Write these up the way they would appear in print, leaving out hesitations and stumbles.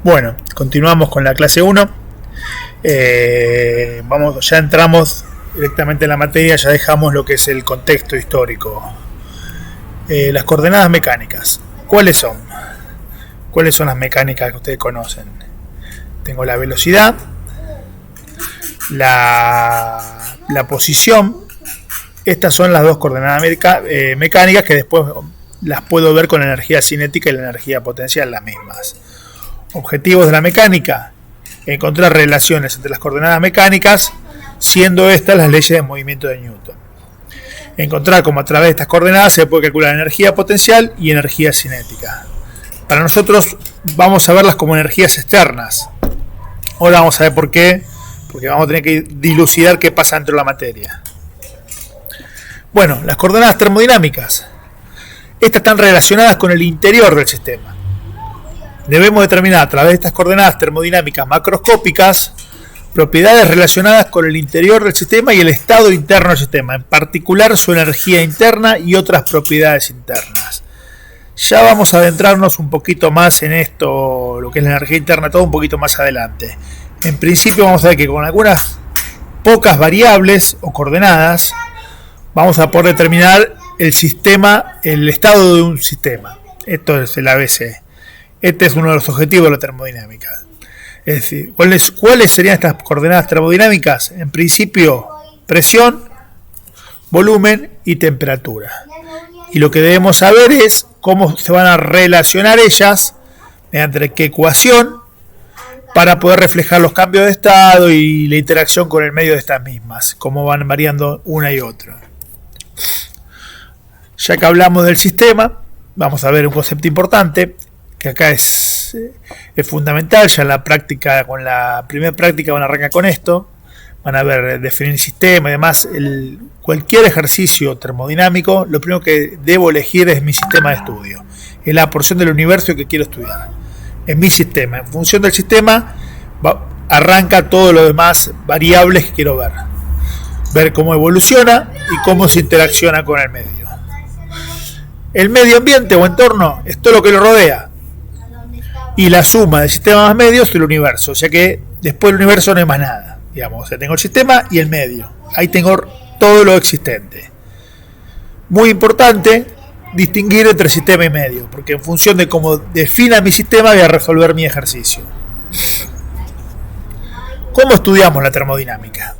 Bueno, continuamos con la clase 1. Ya entramos directamente en la materia, ya dejamos lo que es el contexto histórico. Las coordenadas mecánicas. ¿Cuáles son? ¿Cuáles son las mecánicas que ustedes conocen? Tengo la velocidad, la posición. Estas son las dos coordenadas mecánicas que después las puedo ver con la energía cinética y la energía potencial, las mismas. Objetivos de la mecánica: encontrar relaciones entre las coordenadas mecánicas, siendo estas las leyes de movimiento de Newton. Encontrar cómo a través de estas coordenadas se puede calcular energía potencial y energía cinética. Para nosotros vamos a verlas como energías externas. Ahora vamos a ver por qué, porque vamos a tener que dilucidar qué pasa dentro de la materia. Bueno, las coordenadas termodinámicas. Estas están relacionadas con el interior del sistema. Debemos determinar a través de estas coordenadas termodinámicas macroscópicas propiedades relacionadas con el interior del sistema y el estado interno del sistema, en particular su energía interna y otras propiedades internas. Ya vamos a adentrarnos un poquito más en esto, lo que es la energía interna, todo un poquito más adelante. En principio vamos a ver que con algunas pocas variables o coordenadas vamos a poder determinar el sistema, el estado de un sistema. Esto es el ABC. Este es uno de los objetivos de la termodinámica. Es decir, ¿cuáles serían estas coordenadas termodinámicas? En principio, presión, volumen y temperatura. Y lo que debemos saber es cómo se van a relacionar ellas, mediante qué ecuación, para poder reflejar los cambios de estado y la interacción con el medio de estas mismas, cómo van variando una y otra. Ya que hablamos del sistema, vamos a ver un concepto importante, que acá es fundamental. Ya en la práctica, con la primera práctica van a arrancar con esto, van a ver definir el sistema y demás. Cualquier ejercicio termodinámico, lo primero que debo elegir es mi sistema de estudio, es la porción del universo que quiero estudiar, es mi sistema. En función del sistema arranca todo lo demás variables que quiero ver cómo evoluciona y cómo se interacciona con el medio. El medio ambiente o entorno es todo lo que lo rodea, y la suma del sistema más medio es el universo, o sea que después del universo no hay más nada, digamos. O sea, tengo el sistema y el medio, ahí tengo todo lo existente. Muy importante distinguir entre sistema y medio, porque en función de cómo defina mi sistema voy a resolver mi ejercicio. ¿Cómo estudiamos la termodinámica?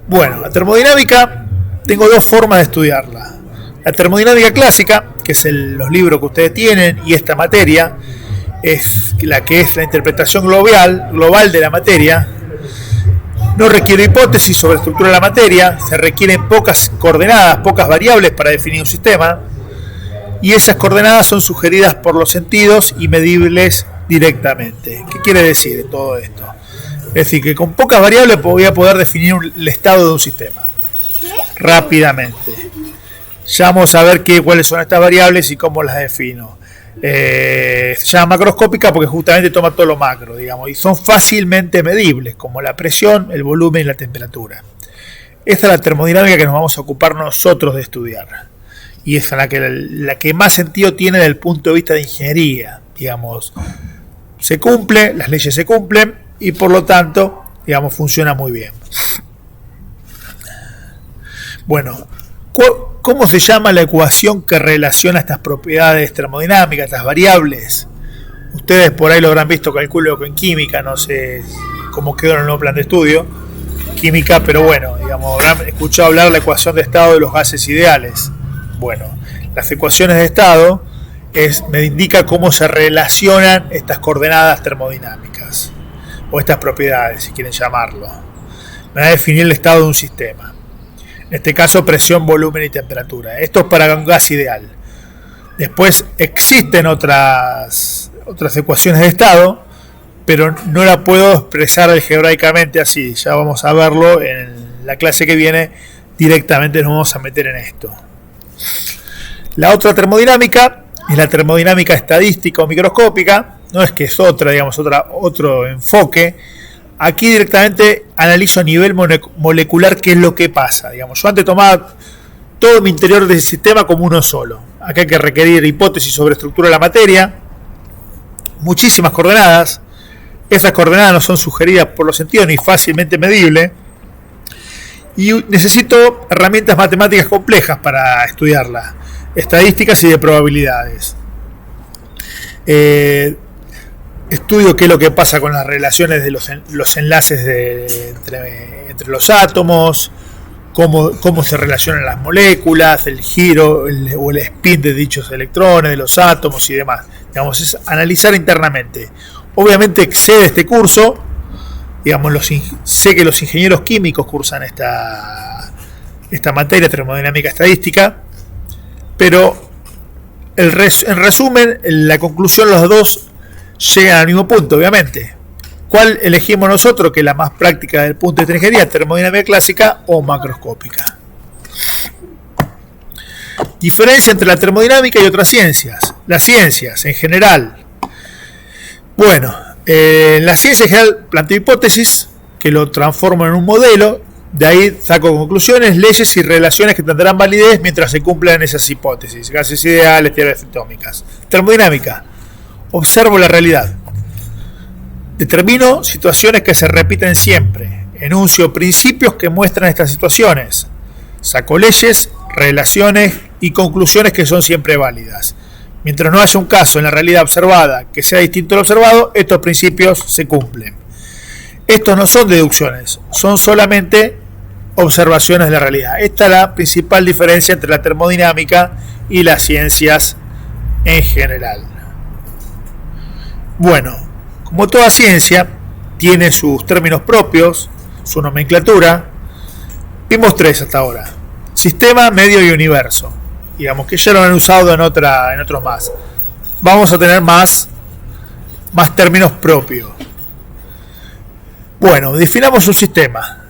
Bueno, la termodinámica tengo dos formas de estudiarla. La termodinámica clásica, que es los libros que ustedes tienen, y esta materia es la que es la interpretación global de la materia. No requiere hipótesis sobre estructura de la materia, se requieren pocas coordenadas, pocas variables para definir un sistema, y esas coordenadas son sugeridas por los sentidos y medibles directamente. ¿Qué quiere decir todo esto? Es decir, que con pocas variables voy a poder definir el estado de un sistema rápidamente. Ya vamos a ver cuáles son estas variables y cómo las defino. Se llama macroscópica porque justamente toma todo lo macro, digamos, y son fácilmente medibles, como la presión, el volumen y la temperatura. Esta es la termodinámica que nos vamos a ocupar nosotros de estudiar, y es la que más sentido tiene desde el punto de vista de ingeniería, digamos. Se cumple, las leyes se cumplen y por lo tanto, digamos, funciona muy bien. Bueno, ¿cómo se llama la ecuación que relaciona estas propiedades termodinámicas, estas variables? Ustedes por ahí lo habrán visto, calculo, en química, no sé cómo quedó en el nuevo plan de estudio, química, pero bueno, digamos, habrán escuchado hablar de la ecuación de estado de los gases ideales. Bueno, las ecuaciones de estado me indica cómo se relacionan estas coordenadas termodinámicas, o estas propiedades, si quieren llamarlo. Me va a definir el estado de un sistema. En este caso, presión, volumen y temperatura. Esto es para un gas ideal. Después existen otras ecuaciones de estado, pero no la puedo expresar algebraicamente así. Ya vamos a verlo en la clase que viene. Directamente nos vamos a meter en esto. La otra termodinámica es la termodinámica estadística o microscópica. No es que es otra, digamos, otro enfoque. Aquí directamente analizo a nivel molecular qué es lo que pasa. Digamos, yo antes tomaba todo mi interior del sistema como uno solo. Acá hay que requerir hipótesis sobre estructura de la materia, muchísimas coordenadas. Estas coordenadas no son sugeridas por los sentidos ni fácilmente medibles. Y necesito herramientas matemáticas complejas para estudiarlas, estadísticas y de probabilidades. Estudio qué es lo que pasa con las relaciones de los enlaces entre los átomos, cómo se relacionan las moléculas, el giro o el spin de dichos electrones, de los átomos y demás. Digamos, es analizar internamente. Obviamente excede este curso. Digamos, sé que los ingenieros químicos cursan esta materia, termodinámica estadística, pero en resumen, la conclusión, los dos llegan al mismo punto, obviamente. ¿Cuál elegimos nosotros, que es la más práctica desde el punto de vista de ingeniería? Termodinámica clásica o macroscópica. Diferencia entre la termodinámica y otras ciencias. Las ciencias en general. Bueno, la ciencia en general planteo hipótesis, que lo transformo en un modelo, de ahí saco conclusiones, leyes y relaciones que tendrán validez mientras se cumplan esas hipótesis, gases ideales, teorías atómicas. Termodinámica, observo la realidad, determino situaciones que se repiten siempre, enuncio principios que muestran estas situaciones, saco leyes, relaciones y conclusiones que son siempre válidas. Mientras no haya un caso en la realidad observada que sea distinto al observado, estos principios se cumplen. Estos no son deducciones, son solamente observaciones de la realidad. Esta es la principal diferencia entre la termodinámica y las ciencias en general. Bueno, como toda ciencia, tiene sus términos propios, su nomenclatura. Vimos tres hasta ahora: sistema, medio y universo. Digamos que ya lo han usado en otros más. Vamos a tener más términos propios. Bueno, definamos un sistema.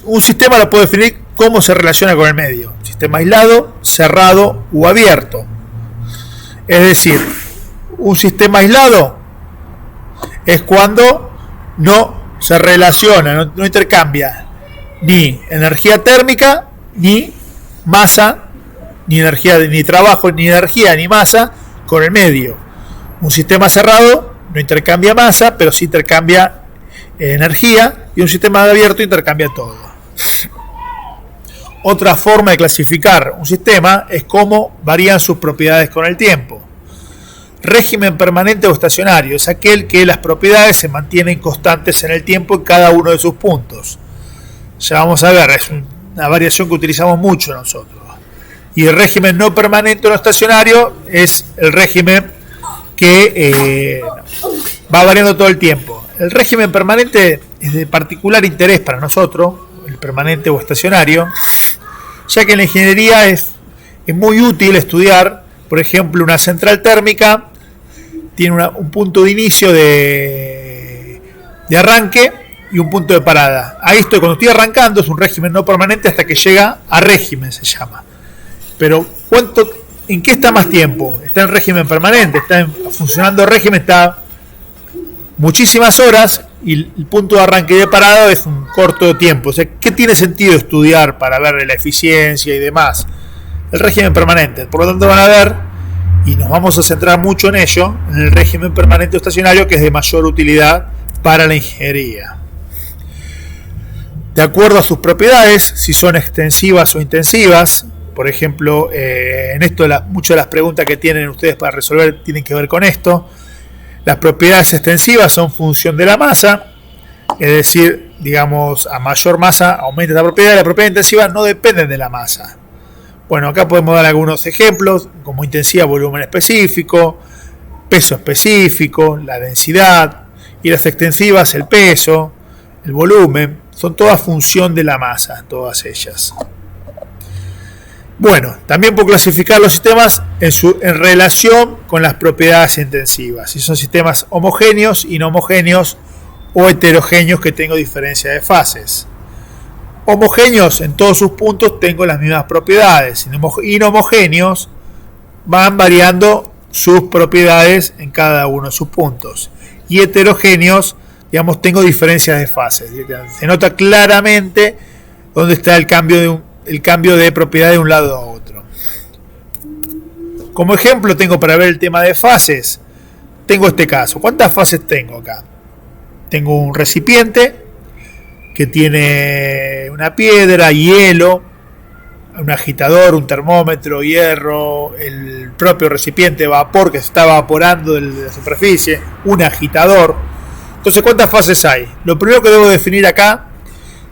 Un sistema lo puedo definir cómo se relaciona con el medio. Sistema aislado, cerrado u abierto. Es decir, un sistema aislado es cuando no se relaciona, no intercambia ni energía térmica, ni masa, ni energía, ni trabajo, ni energía, ni masa con el medio. Un sistema cerrado no intercambia masa, pero sí intercambia energía, y un sistema abierto intercambia todo. Otra forma de clasificar un sistema es cómo varían sus propiedades con el tiempo. Régimen permanente o estacionario es aquel que las propiedades se mantienen constantes en el tiempo en cada uno de sus puntos. Ya vamos a ver, es una variación que utilizamos mucho nosotros. Y el régimen no permanente o no estacionario es el régimen que va variando todo el tiempo. El régimen permanente es de particular interés para nosotros, el permanente o estacionario, ya que en la ingeniería es muy útil estudiar, por ejemplo, una central térmica tiene un punto de inicio de arranque y un punto de parada. Ahí cuando estoy arrancando, es un régimen no permanente hasta que llega a régimen, se llama. Pero ¿en qué está más tiempo? Está en régimen permanente, está funcionando régimen, está muchísimas horas, y el punto de arranque y de parada es un corto tiempo. O sea, ¿qué tiene sentido estudiar para ver la eficiencia y demás? El régimen permanente. Por lo tanto, van a ver, y nos vamos a centrar mucho en ello, en el régimen permanente o estacionario, que es de mayor utilidad para la ingeniería. De acuerdo a sus propiedades, si son extensivas o intensivas. Por ejemplo, en esto muchas de las preguntas que tienen ustedes para resolver tienen que ver con esto. Las propiedades extensivas son función de la masa, es decir, digamos, a mayor masa aumenta la propiedad. La propiedad intensiva no dependen de la masa. Bueno, acá podemos dar algunos ejemplos, como intensidad, volumen específico, peso específico, la densidad, y las extensivas, el peso, el volumen, son todas función de la masa, todas ellas. Bueno, también puedo clasificar los sistemas en relación con las propiedades intensivas. Si son sistemas homogéneos, inhomogéneos o heterogéneos que tengo diferencia de fases. Homogéneos, en todos sus puntos tengo las mismas propiedades. Inhomogéneos van variando sus propiedades en cada uno de sus puntos. Y heterogéneos, digamos, tengo diferencias de fases. Se nota claramente dónde está el cambio de propiedad de un lado a otro. Como ejemplo tengo para ver el tema de fases tengo este caso. ¿Cuántas fases tengo acá? Tengo un recipiente que tiene una piedra, hielo, un agitador, un termómetro, hierro, el propio recipiente, vapor que se está evaporando de la superficie, un agitador. Entonces, ¿cuántas fases hay? Lo primero que debo definir acá,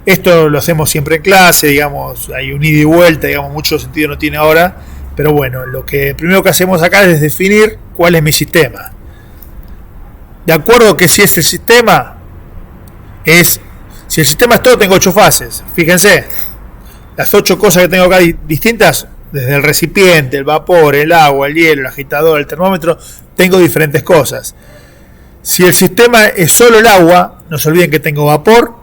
esto lo hacemos siempre en clase, digamos, hay un ida y vuelta, digamos, mucho sentido no tiene ahora, pero bueno, lo que primero que hacemos acá es definir cuál es mi sistema. De acuerdo que si ese sistema es, si el sistema es todo, tengo 8 fases, fíjense, las 8 cosas que tengo acá distintas, desde el recipiente, el vapor, el agua, el hielo, el agitador, el termómetro, tengo diferentes cosas. Si el sistema es solo el agua, no se olviden que tengo vapor,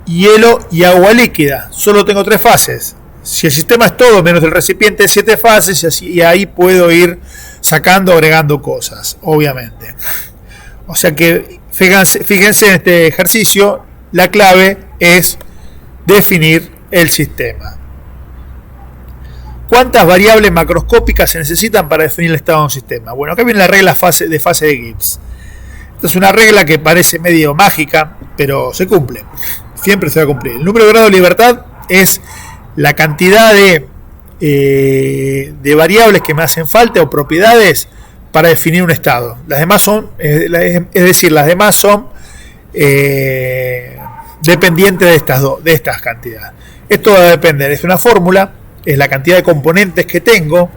hielo y agua líquida. Solo tengo 3 fases. Si el sistema es todo menos el recipiente, 7 fases, y ahí puedo ir sacando, agregando cosas, obviamente. O sea que fíjense en este ejercicio, la clave es definir el sistema. ¿Cuántas variables macroscópicas se necesitan para definir el estado de un sistema? Bueno, acá viene la regla de fase de Gibbs. Esta es una regla que parece medio mágica, pero se cumple. Siempre se va a cumplir. El número de grado de libertad es la cantidad de variables que me hacen falta o propiedades para definir un estado. Las demás son, las demás son dependientes de estas cantidades. Esto va a depender, es una fórmula, es la cantidad de componentes que tengo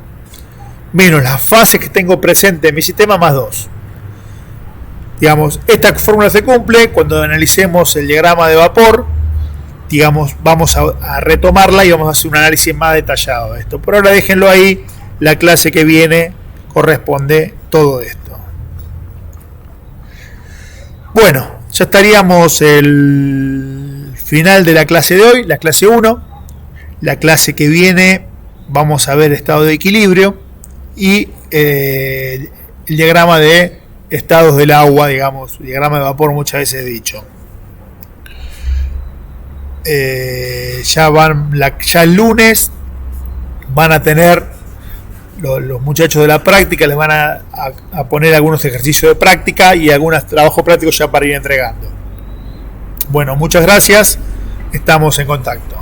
menos las fases que tengo presentes en mi sistema más 2. Digamos, esta fórmula se cumple cuando analicemos el diagrama de vapor. Digamos, vamos a retomarla y vamos a hacer un análisis más detallado de esto. Por ahora déjenlo ahí, la clase que viene corresponde todo esto. Bueno, ya estaríamos el final de la clase de hoy, la clase 1. La clase que viene vamos a ver estado de equilibrio y el diagrama de estados del agua, digamos, diagrama de vapor muchas veces he dicho. Ya el lunes van a tener los muchachos de la práctica, les van a poner algunos ejercicios de práctica y algunos trabajos prácticos ya para ir entregando. Bueno, muchas gracias, estamos en contacto.